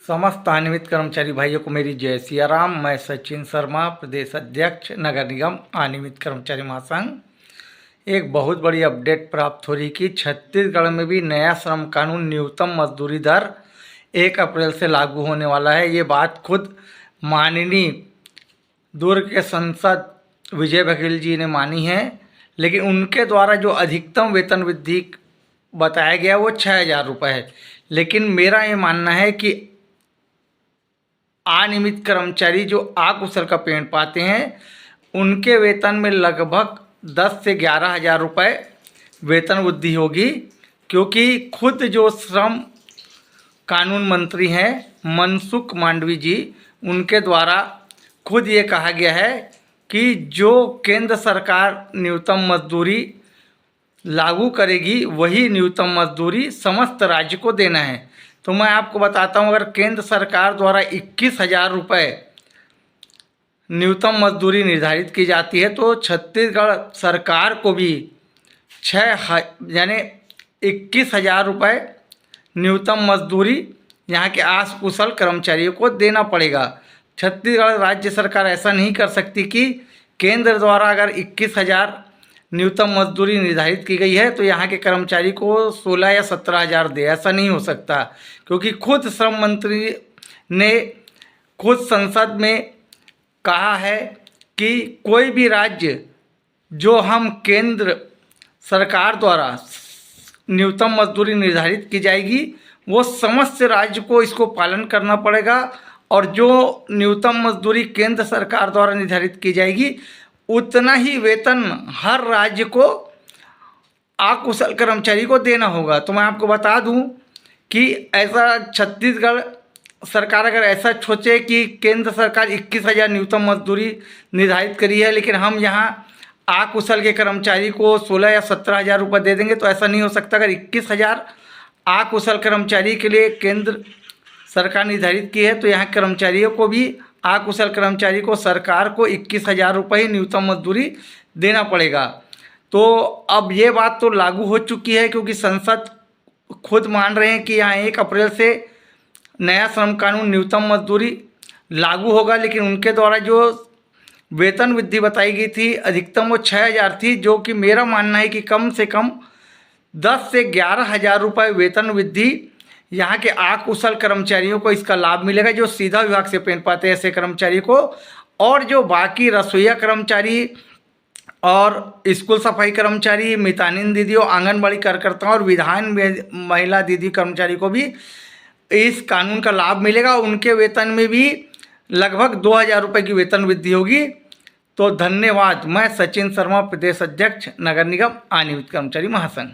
समस्त आनिमित कर्मचारी भाइयों को मेरी जय सिया राम। मैं सचिन शर्मा, प्रदेश अध्यक्ष नगर निगम आनिमित कर्मचारी महासंघ। एक बहुत बड़ी अपडेट प्राप्त हो रही कि छत्तीसगढ़ में भी नया श्रम कानून न्यूनतम मजदूरी दर 1 अप्रैल से लागू होने वाला है। ये बात खुद माननीय दुर्ग के सांसद विजय बघेल जी ने मानी है, लेकिन उनके द्वारा जो अधिकतम वेतन वृद्धि बताया गया वो 6,000 रुपये है। लेकिन मेरा ये मानना है कि अनियमित कर्मचारी जो अकुशल का पेमेंट पाते हैं उनके वेतन में लगभग 10 से 11,000 रुपये वेतन वृद्धि होगी, क्योंकि खुद जो श्रम कानून मंत्री हैं मनसुख मांडवी जी, उनके द्वारा खुद ये कहा गया है कि जो केंद्र सरकार न्यूनतम मजदूरी लागू करेगी वही न्यूनतम मजदूरी समस्त राज्य को देना है। तो मैं आपको बताता हूँ, अगर केंद्र सरकार द्वारा 21,000 रुपये न्यूनतम मजदूरी निर्धारित की जाती है तो छत्तीसगढ़ सरकार को भी 21,000 रुपये नीलतम मजदूरी यहाँ के अकुशल कर्मचारियों को देना पड़ेगा। छत्तीसगढ़ राज्य सरकार ऐसा नहीं कर सकती कि केंद्र द्वारा अगर 21,000 न्यूनतम मजदूरी निर्धारित की गई है तो यहाँ के कर्मचारी को 16 या 17,000 दे। ऐसा नहीं हो सकता, क्योंकि खुद श्रम मंत्री ने खुद संसद में कहा है कि कोई भी राज्य जो हम केंद्र सरकार द्वारा न्यूनतम मजदूरी निर्धारित की जाएगी वो समस्त राज्य को इसको पालन करना पड़ेगा, और जो न्यूनतम मजदूरी केंद्र सरकार द्वारा निर्धारित की जाएगी उतना ही वेतन हर राज्य को अकुशल कर्मचारी को देना होगा। तो मैं आपको बता दूं कि ऐसा छत्तीसगढ़ सरकार अगर ऐसा सोचे कि केंद्र सरकार 21,000 न्यूनतम मजदूरी निर्धारित करी है लेकिन हम यहाँ अकुशल के कर्मचारी को 16 या 17,000 रुपये दे देंगे, तो ऐसा नहीं हो सकता। अगर 21,000 अकुशल कर्मचारी के लिए केंद्र सरकार निर्धारित की है तो यहाँ कर्मचारियों को भी अकुशल कर्मचारी को सरकार को 21,000 रुपये ही न्यूनतम मजदूरी देना पड़ेगा। तो अब ये बात तो लागू हो चुकी है, क्योंकि संसद खुद मान रहे हैं कि यहाँ 1 अप्रैल से नया श्रम कानून न्यूनतम मजदूरी लागू होगा, लेकिन उनके द्वारा जो वेतन वृद्धि बताई गई थी अधिकतम वो 6,000 थी, जो कि मेरा मानना है कि कम से कम 10 से 11,000 रुपये वेतन वृद्धि यहाँ के अकुशल कर्मचारियों को इसका लाभ मिलेगा, जो सीधा विभाग से पेंशन पाते हैं ऐसे कर्मचारी को। और जो बाकी रसोईया कर्मचारी और स्कूल सफाई कर्मचारी, मितानिन दीदियों, आंगनबाड़ी कार्यकर्ताओं और विधान महिला दीदी कर्मचारी को भी इस कानून का लाभ मिलेगा। उनके वेतन में भी लगभग 2,000 रुपये की वेतन वृद्धि होगी। तो धन्यवाद। मैं सचिन शर्मा, प्रदेश अध्यक्ष नगर निगम अनियमित कर्मचारी महासंघ।